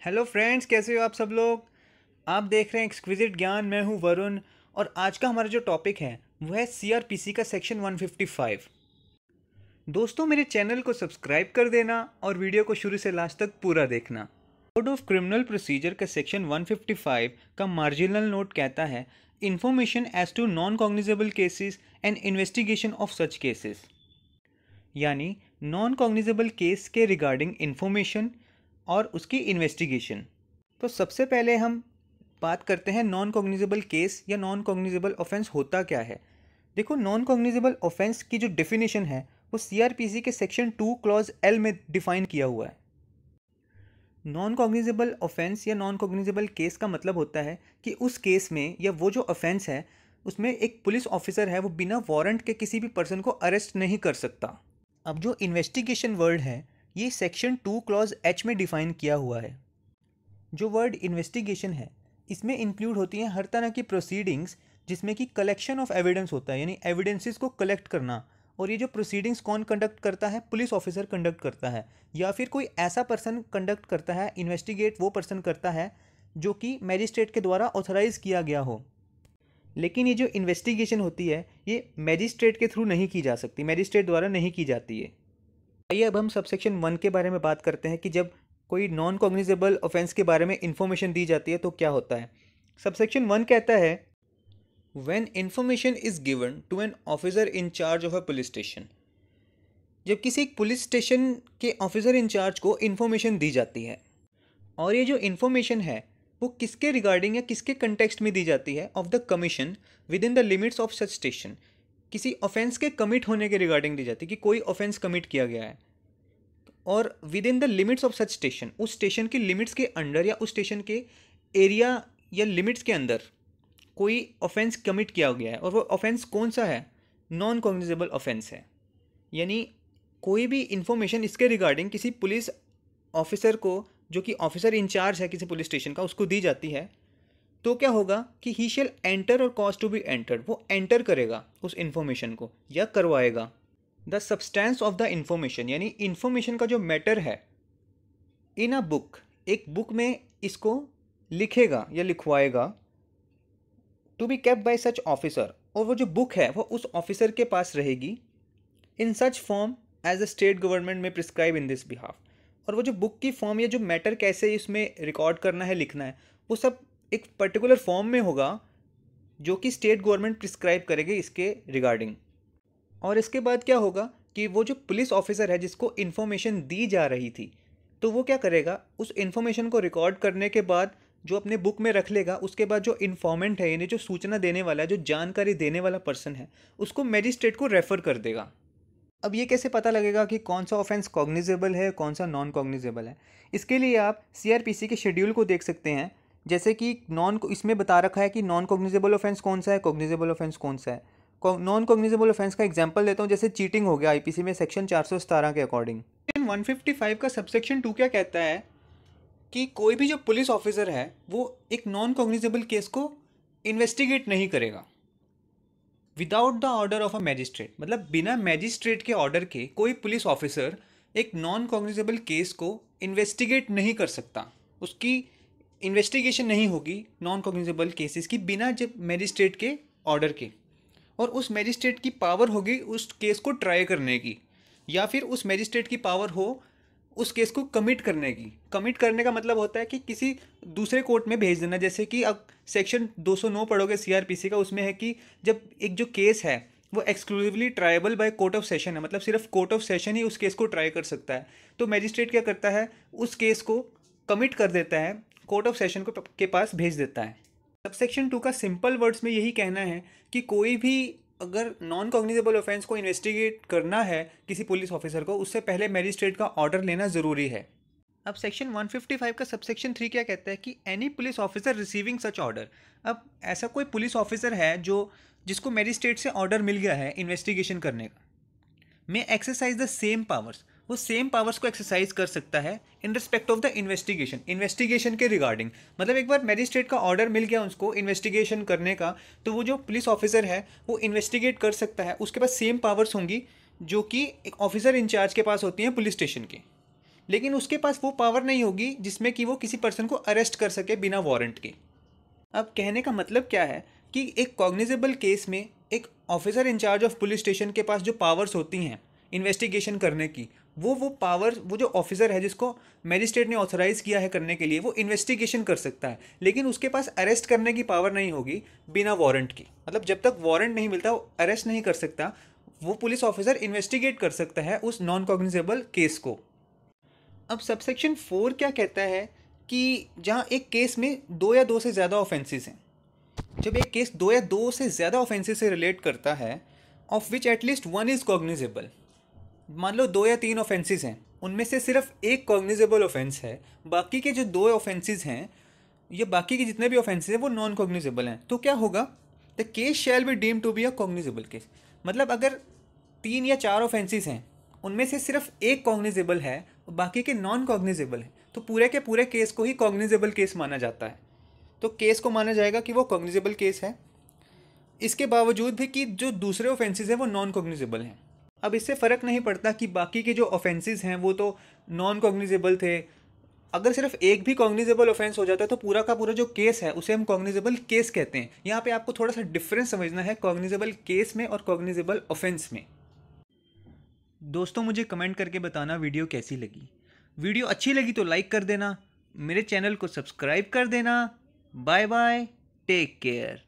Hello friends, कैसे हो आप सब लोग। आप देख रहे हैं एक्सक्विजिट ज्ञान। मैं हूं वरुण और आज का हमारा जो टॉपिक है वो है सीआरपीसी का सेक्शन 155। दोस्तों, मेरे चैनल को सब्सक्राइब कर देना और वीडियो को शुरू से लास्ट तक पूरा देखना। कोड ऑफ क्रिमिनल प्रोसीजर का सेक्शन 155 का मार्जिनल नोट कहता है information as to non cognizable cases and investigation of such cases, यानी नॉन कॉग्निजेबल केस के रिगार्डिंग इंफॉर्मेशन और उसकी इन्वेस्टिगेशन। तो सबसे पहले हम बात करते हैं नॉन कॉग्निजेबल केस या नॉन कॉग्निजेबल ऑफेंस होता क्या है। देखो, नॉन कॉग्निजेबल ऑफेंस की जो डेफिनेशन है वो सीआरपीसी के सेक्शन 2 क्लॉज एल में डिफाइन किया हुआ है। नॉन कॉग्निजेबल ऑफेंस या नॉन कॉग्निजेबल केस का मतलब होता है कि उस केस में या वो जो ऑफेंस है उसमें एक पुलिस ऑफिसर है वो बिना वारंट के किसी भी पर्सन को अरेस्ट नहीं कर सकता। अब जो इन्वेस्टिगेशन वर्ड है ये सेक्शन 2 क्लॉज एच में डिफाइन किया हुआ है। जो वर्ड इन्वेस्टिगेशन है इसमें इंक्लूड होती हैं हर तरह की प्रोसीडिंग्स जिसमें कि कलेक्शन ऑफ एविडेंस होता है, यानी एविडेंसेस को कलेक्ट करना। और ये जो प्रोसीडिंग्स कौन कंडक्ट करता है? पुलिस ऑफिसर कंडक्ट करता है, या फिर कोई ऐसा पर्सन कंडक्ट करता है। इन्वेस्टिगेट वो पर्सन करता है जो कि मैजिस्ट्रेट के द्वारा ऑथराइज किया गया हो। लेकिन ये जो इन्वेस्टिगेशन होती है ये मैजिस्ट्रेट के थ्रू नहीं की जा सकती, मैजिस्ट्रेट द्वारा नहीं की जाती है। आइए अब हम सबसेक्शन 1 के बारे में बात करते हैं कि जब कोई नॉन कॉग्निजेबल ऑफेंस के बारे में इंफॉर्मेशन दी जाती है तो क्या होता है। सबसेक्शन 1 कहता है when information is given to an officer in charge of a police station. जब किसी एक पुलिस स्टेशन के ऑफिसर इंचार्ज को इंफॉर्मेशन दी जाती है और ये जो इंफॉर्मेशन है वो किसके रिगार्डिंग या किसके कंटेक्स्ट में दी जाती है? Of the commission with in the limits of such station. किसी ऑफेंस के कमिट होने के रिगार्डिंग दी जाती है कि कोई ऑफेंस कमिट किया गया है और with in the limits of such station, उस स्टेशन की लिमिट्स के अंडर या उस स्टेशन के एरिया या लिमिट्स के अंदर कोई ऑफेंस कमिट किया गया है। और वो ऑफेंस कौन सा है? नॉन कॉग्निजेबल ऑफेंस है। यानी कोई भी इंफॉर्मेशन इसके रिगार्डिंग किसी पुलिस ऑफिसर को जो कि ऑफिसर इंचार्ज है किसी पुलिस स्टेशन का उसको दी जाती है तो क्या होगा कि ही शेल एंटर और कॉज टू बी एंटर्ड, वो एंटर करेगा उस इंफॉर्मेशन को या करवाएगा। The substance of the information, यानी इंफॉर्मेशन का जो मैटर है, इन अ बुक, एक बुक में इसको लिखेगा या लिखवाएगा, to be kept by such officer, और वो जो बुक है वो उस ऑफिसर के पास रहेगी in such form as the state government में प्रिस्क्राइब इन दिस बिहाफ। और वो जो बुक की फॉर्म या जो मैटर कैसे इसमें रिकॉर्ड करना है, लिखना है, वो सब एक पर्टिकुलर फॉर्म में होगा जो कि स्टेट गवर्नमेंट प्रिस्क्राइब करेगी इसके रिगार्डिंग। और इसके बाद क्या होगा कि वो जो पुलिस ऑफिसर है जिसको इन्फॉर्मेशन दी जा रही थी तो वो क्या करेगा, उस इन्फॉर्मेशन को रिकॉर्ड करने के बाद जो अपने बुक में रख लेगा, उसके बाद जो इन्फॉर्मेंट है यानी जो सूचना देने वाला है, जो जानकारी देने वाला पर्सन है, उसको मैजिस्ट्रेट को रेफर कर देगा। अब ये कैसे पता लगेगा कि कौन सा ऑफेंस कॉग्निजेबल है, कौन सा नॉन कॉग्निजेबल है? इसके लिए आप सीआरपीसी के शेड्यूल को देख सकते हैं। जैसे कि इसमें बता रखा है कि नॉन कॉग्निजेबल ऑफेंस कौन सा है, कॉग्निजेबल ऑफेंस कौन सा है। नॉन कॉग्निजेबल ऑफेंस का एग्जांपल देता हूँ, जैसे चीटिंग हो गया आईपीसी में सेक्शन 417 के अकॉर्डिंग। 155 का सबसेक्शन 2 क्या कहता है कि कोई भी जो पुलिस ऑफिसर है वो एक नॉन कॉग्निजेबल केस को इन्वेस्टिगेट नहीं करेगा without the order of a magistrate. मतलब बिना मैजिस्ट्रेट के ऑर्डर के कोई पुलिस ऑफिसर एक नॉन कॉग्निजेबल केस को इन्वेस्टिगेट नहीं कर सकता, उसकी इन्वेस्टिगेशन नहीं होगी नॉन कॉग्निजेबल केसेस की बिना जब मैजिस्ट्रेट के ऑर्डर के। और उस मैजिस्ट्रेट की पावर होगी उस केस को ट्राई करने की, या फिर उस मैजिस्ट्रेट की पावर हो उस केस को कमिट करने की। कमिट करने का मतलब होता है कि किसी दूसरे कोर्ट में भेज देना। जैसे कि अब सेक्शन 209 पढ़ोगे सीआरपीसी का, उसमें है कि जब एक जो केस है वो exclusively tribal by court of session है, मतलब सिर्फ कोर्ट ऑफ सेशन ही उस केस को ट्राई कर सकता है, तो मैजिस्ट्रेट क्या करता है, उस केस को कमिट कर देता है, कोर्ट ऑफ सेशन को के पास भेज देता है। सबसेक्शन 2 का सिंपल वर्ड्स में यही कहना है कि कोई भी अगर नॉन कॉग्निजेबल ऑफेंस को इन्वेस्टिगेट करना है किसी पुलिस ऑफिसर को, उससे पहले मैजिस्ट्रेट का ऑर्डर लेना ज़रूरी है। अब सेक्शन 155 का सबसेक्शन 3 क्या कहता है कि any police officer receiving such order. अब ऐसा कोई पुलिस ऑफिसर है जिसको मैजिस्ट्रेट से ऑर्डर मिल गया है इन्वेस्टिगेशन करने का, में एक्सरसाइज द सेम पावर्स, वो सेम पावर्स को एक्सरसाइज कर सकता है in respect of the investigation के रिगार्डिंग। मतलब एक बार मैजिस्ट्रेट का ऑर्डर मिल गया उसको इन्वेस्टिगेशन करने का, तो वो जो पुलिस ऑफिसर है वो इन्वेस्टिगेट कर सकता है, उसके पास सेम पावर्स होंगी जो कि एक ऑफिसर इंचार्ज के पास होती हैं पुलिस स्टेशन के। लेकिन उसके पास वो पावर नहीं होगी जिसमें कि वो किसी पर्सन को अरेस्ट कर सके बिना वारंट के। अब कहने का मतलब क्या है कि एक कॉग्निजेबल केस में एक officer in charge of police station के पास जो पावर्स होती हैं इन्वेस्टिगेशन करने की, वो पावर, वो जो ऑफिसर है जिसको मैजिस्ट्रेट ने ऑथराइज किया है करने के लिए, वो इन्वेस्टिगेशन कर सकता है, लेकिन उसके पास अरेस्ट करने की पावर नहीं होगी बिना वारंट की। मतलब जब तक वारंट नहीं मिलता वो अरेस्ट नहीं कर सकता, वो पुलिस ऑफिसर इन्वेस्टिगेट कर सकता है उस नॉन कॉग्निजेबल केस को। अब सबसेक्शन 4 क्या कहता है कि जहाँ एक केस में दो या दो से ज़्यादा ऑफेंसेस हैं, जब एक केस दो या दो से ज़्यादा ऑफेंसेस से रिलेट करता है, of which at least one is cognizable, मान लो दो या तीन ऑफेंसेस हैं, उनमें से सिर्फ एक कॉग्निजेबल ऑफेंस है, बाकी के जो दो ऑफेंसेस हैं, ये बाकी के जितने भी ऑफेंसेस हैं वो नॉन कॉग्निजेबल हैं, तो क्या होगा, the case shall be deemed to be a cognizable case. मतलब अगर 3 या 4 ऑफेंसेस हैं, उनमें से सिर्फ एक कॉग्निजेबल है और बाकी के नॉन कॉग्निजेबल हैं, तो पूरे के पूरे केस को ही कॉग्निजेबल केस माना जाता है। तो केस को माना जाएगा कि वो कॉग्निजेबल केस है, इसके बावजूद भी कि जो दूसरे ऑफेंसेस हैं वो नॉन कॉग्निजेबल हैं। अब इससे फ़र्क नहीं पड़ता कि बाकी के जो ऑफेंसेस हैं वो तो नॉन कॉग्निजेबल थे, अगर सिर्फ एक भी कॉग्निजेबल ऑफेंस हो जाता है तो पूरा का पूरा जो केस है उसे हम कॉग्निजेबल केस कहते हैं। यहाँ पे आपको थोड़ा सा डिफरेंस समझना है कॉग्निजेबल केस में और कॉग्निजेबल ऑफेंस में। दोस्तों मुझे कमेंट करके बताना वीडियो कैसी लगी। वीडियो अच्छी लगी तो लाइक कर देना, मेरे चैनल को सब्सक्राइब कर देना। Bye bye, take care.